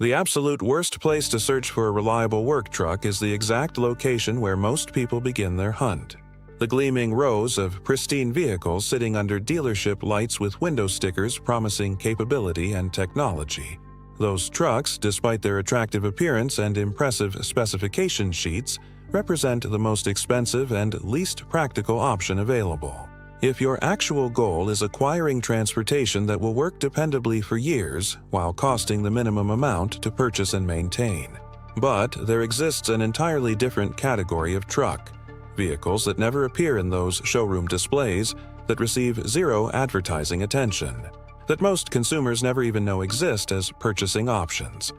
The absolute worst place to search for a reliable work truck is the exact location where most people begin their hunt. The gleaming rows of pristine vehicles sitting under dealership lights with window stickers promising capability and technology. Those trucks, despite their attractive appearance and impressive specification sheets, represent the most expensive and least practical option available. If your actual goal is acquiring transportation that will work dependably for years while costing the minimum amount to purchase and maintain. But there exists an entirely different category of truck, vehicles that never appear in those showroom displays, that receive zero advertising attention, that most consumers never even know exist as purchasing options.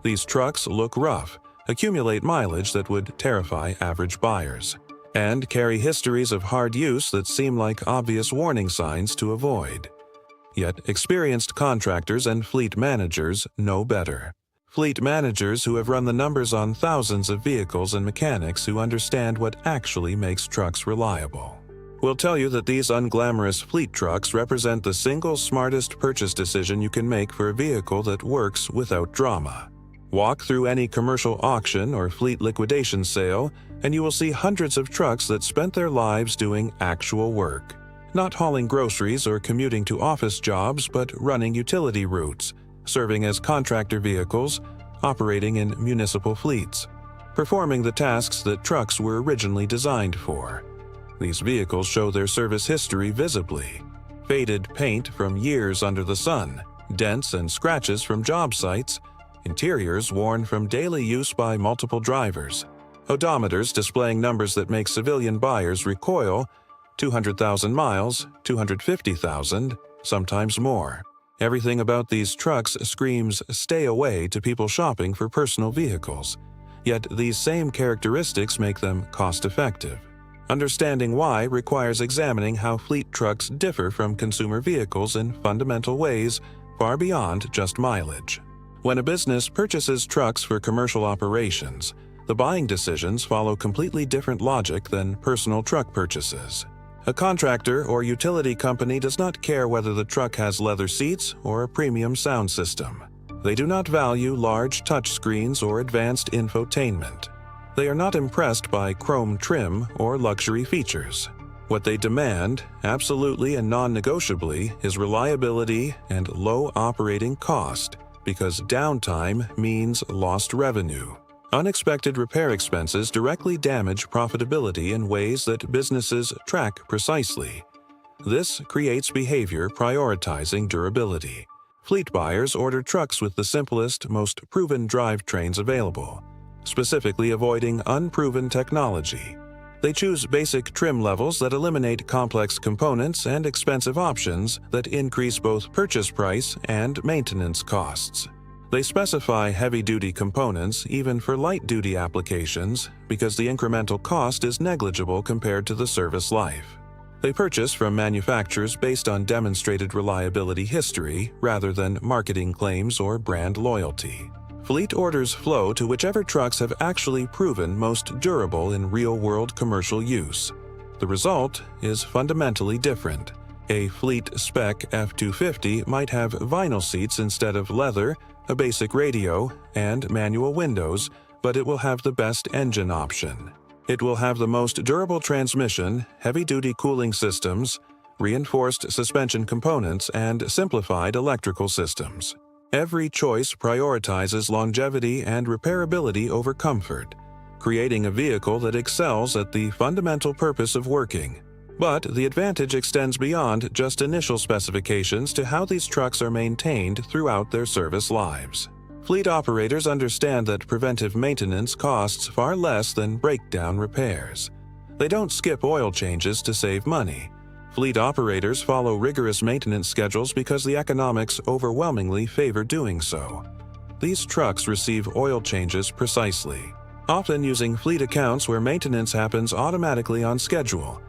These trucks look rough, accumulate mileage that would terrify average buyers, and carry histories of hard use that seem like obvious warning signs to avoid. Yet experienced contractors and fleet managers know better. Fleet managers who have run the numbers on thousands of vehicles and mechanics who understand what actually makes trucks reliable will tell you that these unglamorous fleet trucks represent the single smartest purchase decision you can make for a vehicle that works without drama. Walk through any commercial auction or fleet liquidation sale, and you will see hundreds of trucks that spent their lives doing actual work. Not hauling groceries or commuting to office jobs, but running utility routes, serving as contractor vehicles, operating in municipal fleets, performing the tasks that trucks were originally designed for. These vehicles show their service history visibly. Faded paint from years under the sun, dents and scratches from job sites, interiors worn from daily use by multiple drivers, odometers displaying numbers that make civilian buyers recoil, 200,000 miles, 250,000, sometimes more. Everything about these trucks screams "stay away" to people shopping for personal vehicles. Yet these same characteristics make them cost-effective. Understanding why requires examining how fleet trucks differ from consumer vehicles in fundamental ways far beyond just mileage. When a business purchases trucks for commercial operations, the buying decisions follow completely different logic than personal truck purchases. A contractor or utility company does not care whether the truck has leather seats or a premium sound system. They do not value large touchscreens or advanced infotainment. They are not impressed by chrome trim or luxury features. What they demand, absolutely and non-negotiably, is reliability and low operating cost, because downtime means lost revenue. Unexpected repair expenses directly damage profitability in ways that businesses track precisely. This creates behavior prioritizing durability. Fleet buyers order trucks with the simplest, most proven drivetrains available, specifically avoiding unproven technology. They choose basic trim levels that eliminate complex components and expensive options that increase both purchase price and maintenance costs. They specify heavy-duty components even for light-duty applications because the incremental cost is negligible compared to the service life. They purchase from manufacturers based on demonstrated reliability history rather than marketing claims or brand loyalty. Fleet orders flow to whichever trucks have actually proven most durable in real-world commercial use. The result is fundamentally different. A fleet-spec F-250 might have vinyl seats instead of leather, a basic radio, and manual windows, but it will have the best engine option. It will have the most durable transmission, heavy-duty cooling systems, reinforced suspension components, and simplified electrical systems. Every choice prioritizes longevity and repairability over comfort, creating a vehicle that excels at the fundamental purpose of working. But the advantage extends beyond just initial specifications to how these trucks are maintained throughout their service lives. Fleet operators understand that preventive maintenance costs far less than breakdown repairs. They don't skip oil changes to save money. Fleet operators follow rigorous maintenance schedules because the economics overwhelmingly favor doing so. These trucks receive oil changes precisely, often using fleet accounts where maintenance happens automatically on schedule.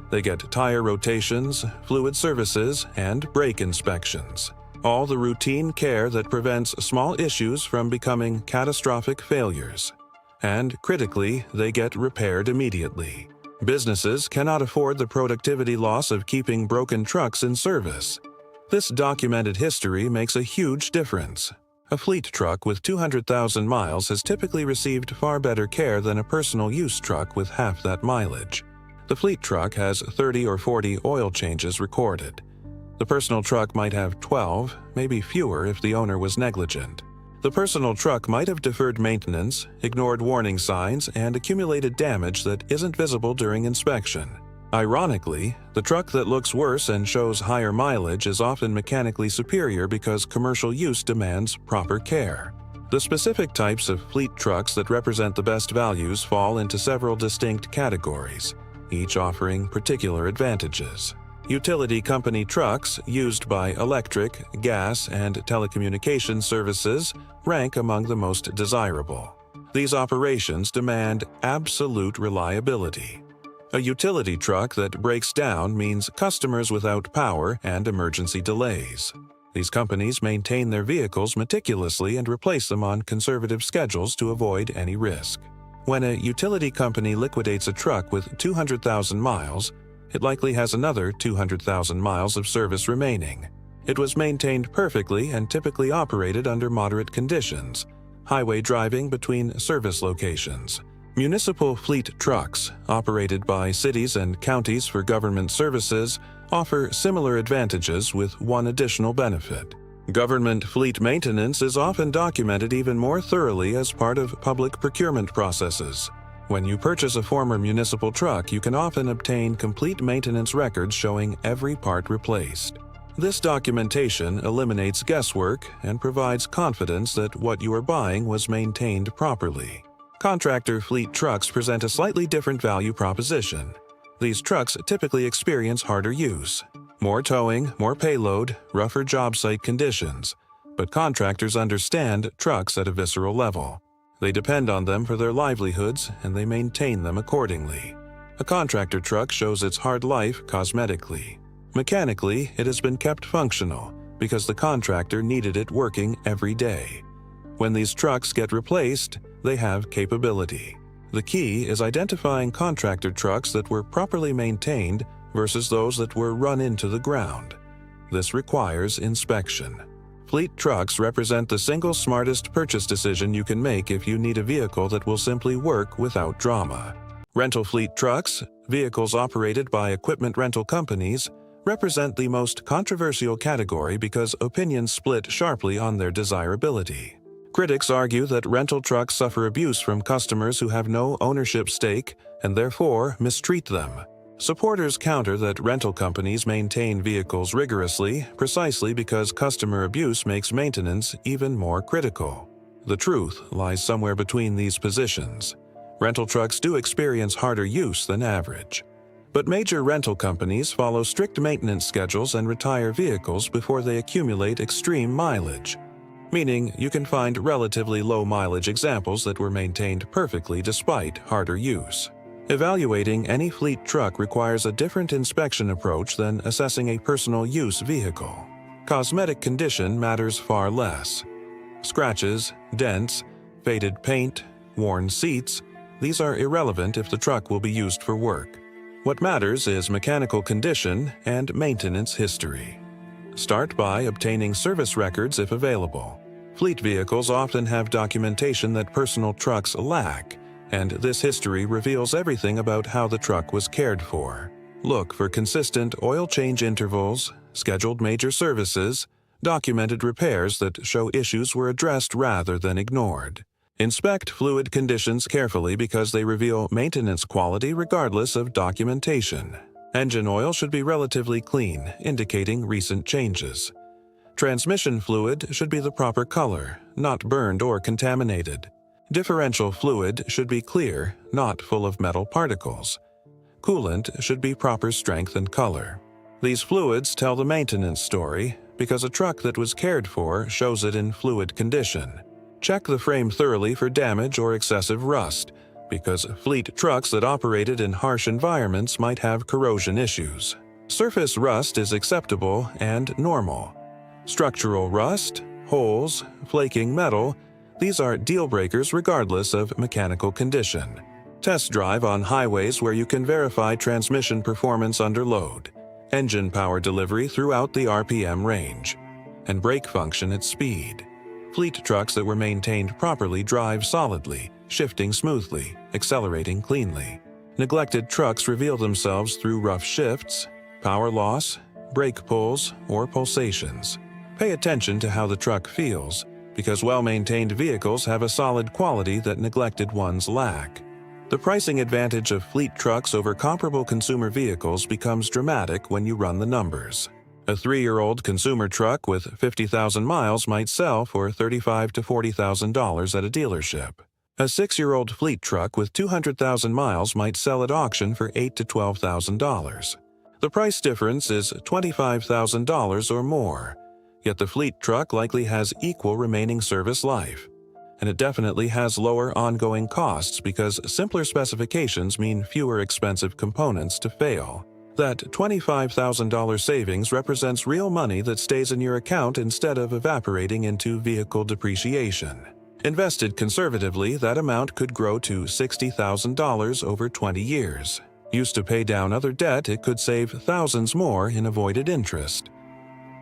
They get tire rotations, fluid services, and brake inspections. All the routine care that prevents small issues from becoming catastrophic failures. And critically, they get repaired immediately. Businesses cannot afford the productivity loss of keeping broken trucks in service. This documented history makes a huge difference. A fleet truck with 200,000 miles has typically received far better care than a personal use truck with half that mileage. The fleet truck has 30 or 40 oil changes recorded. The personal truck might have 12, maybe fewer if the owner was negligent. The personal truck might have deferred maintenance, ignored warning signs, and accumulated damage that isn't visible during inspection. Ironically, the truck that looks worse and shows higher mileage is often mechanically superior because commercial use demands proper care. The specific types of fleet trucks that represent the best values fall into several distinct categories, each offering particular advantages. Utility company trucks used by electric, gas, and telecommunications services rank among the most desirable. These operations demand absolute reliability. A utility truck that breaks down means customers without power and emergency delays. These companies maintain their vehicles meticulously and replace them on conservative schedules to avoid any risk. When a utility company liquidates a truck with 200,000 miles, it likely has another 200,000 miles of service remaining. It was maintained perfectly and typically operated under moderate conditions, highway driving between service locations. Municipal fleet trucks, operated by cities and counties for government services, offer similar advantages with one additional benefit. Government fleet maintenance is often documented even more thoroughly as part of public procurement processes. When you purchase a former municipal truck, you can often obtain complete maintenance records showing every part replaced. This documentation eliminates guesswork and provides confidence that what you are buying was maintained properly. Contractor fleet trucks present a slightly different value proposition. These trucks typically experience harder use, more towing, more payload, rougher job site conditions, but contractors understand trucks at a visceral level. They depend on them for their livelihoods, and they maintain them accordingly. A contractor truck shows its hard life cosmetically. Mechanically, it has been kept functional because the contractor needed it working every day. When these trucks get replaced, they have capability. The key is identifying contractor trucks that were properly maintained versus those that were run into the ground. This requires inspection. Fleet trucks represent the single smartest purchase decision you can make if you need a vehicle that will simply work without drama. Rental fleet trucks, vehicles operated by equipment rental companies, represent the most controversial category because opinions split sharply on their desirability. Critics argue that rental trucks suffer abuse from customers who have no ownership stake and therefore mistreat them. Supporters counter that rental companies maintain vehicles rigorously precisely because customer abuse makes maintenance even more critical. The truth lies somewhere between these positions. Rental trucks do experience harder use than average. But major rental companies follow strict maintenance schedules and retire vehicles before they accumulate extreme mileage, meaning you can find relatively low mileage examples that were maintained perfectly despite harder use. Evaluating any fleet truck requires a different inspection approach than assessing a personal use vehicle. Cosmetic condition matters far less. Scratches, dents, faded paint, worn seats, these are irrelevant if the truck will be used for work. What matters is mechanical condition and maintenance history. Start by obtaining service records if available. Fleet vehicles often have documentation that personal trucks lack, and this history reveals everything about how the truck was cared for. Look for consistent oil change intervals, scheduled major services, documented repairs that show issues were addressed rather than ignored. Inspect fluid conditions carefully because they reveal maintenance quality regardless of documentation. Engine oil should be relatively clean, indicating recent changes. Transmission fluid should be the proper color, not burned or contaminated. Differential fluid should be clear, not full of metal particles. Coolant should be proper strength and color. These fluids tell the maintenance story because a truck that was cared for shows it in fluid condition. Check the frame thoroughly for damage or excessive rust, because fleet trucks that operated in harsh environments might have corrosion issues. Surface rust is acceptable and normal. Structural rust, holes, flaking metal, these are deal breakers regardless of mechanical condition. Test drive on highways where you can verify transmission performance under load, engine power delivery throughout the RPM range, and brake function at speed. Fleet trucks that were maintained properly drive solidly, shifting smoothly, accelerating cleanly. Neglected trucks reveal themselves through rough shifts, power loss, brake pulls, or pulsations. Pay attention to how the truck feels, because well-maintained vehicles have a solid quality that neglected ones lack. The pricing advantage of fleet trucks over comparable consumer vehicles becomes dramatic when you run the numbers. A 3-year-old consumer truck with 50,000 miles might sell for $35,000 to $40,000 at a dealership. A 6-year-old fleet truck with 200,000 miles might sell at auction for $8,000 to $12,000. The price difference is $25,000 or more, yet the fleet truck likely has equal remaining service life. And it definitely has lower ongoing costs because simpler specifications mean fewer expensive components to fail. That $25,000 savings represents real money that stays in your account instead of evaporating into vehicle depreciation. Invested conservatively, that amount could grow to $60,000 over 20 years. Used to pay down other debt, it could save thousands more in avoided interest.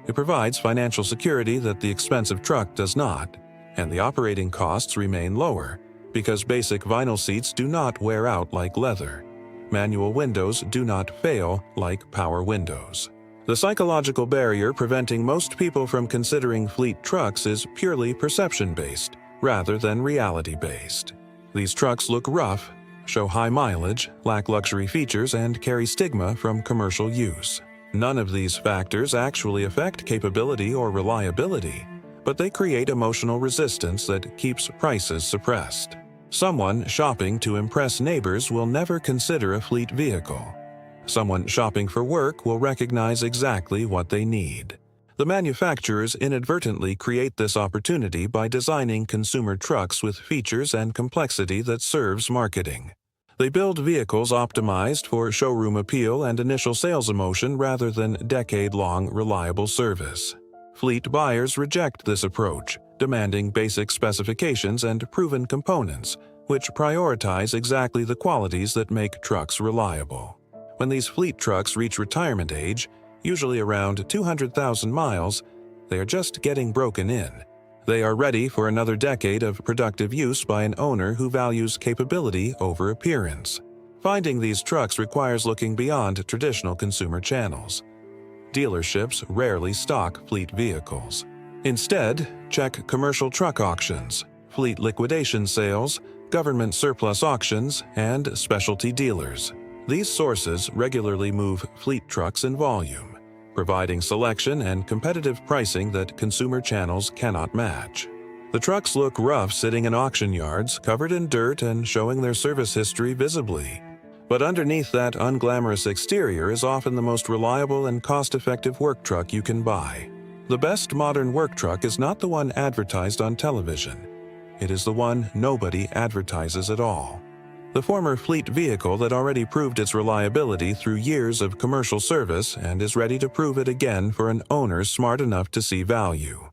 It provides financial security that the expensive truck does not, and the operating costs remain lower because basic vinyl seats do not wear out like leather. Manual windows do not fail like power windows. The psychological barrier preventing most people from considering fleet trucks is purely perception-based, rather than reality-based. These trucks look rough, show high mileage, lack luxury features, and carry stigma from commercial use. None of these factors actually affect capability or reliability, but they create emotional resistance that keeps prices suppressed. Someone shopping to impress neighbors will never consider a fleet vehicle. Someone shopping for work will recognize exactly what they need. The manufacturers inadvertently create this opportunity by designing consumer trucks with features and complexity that serves marketing. They build vehicles optimized for showroom appeal and initial sales emotion rather than decade-long reliable service. Fleet buyers reject this approach, demanding basic specifications and proven components, which prioritize exactly the qualities that make trucks reliable. When these fleet trucks reach retirement age, usually around 200,000 miles, they are just getting broken in. They are ready for another decade of productive use by an owner who values capability over appearance. Finding these trucks requires looking beyond traditional consumer channels. Dealerships rarely stock fleet vehicles. Instead, check commercial truck auctions, fleet liquidation sales, government surplus auctions, and specialty dealers. These sources regularly move fleet trucks in volume, providing selection and competitive pricing that consumer channels cannot match. The trucks look rough sitting in auction yards, covered in dirt and showing their service history visibly. But underneath that unglamorous exterior is often the most reliable and cost-effective work truck you can buy. The best modern work truck is not the one advertised on television. It is the one nobody advertises at all. The former fleet vehicle that already proved its reliability through years of commercial service and is ready to prove it again for an owner smart enough to see value.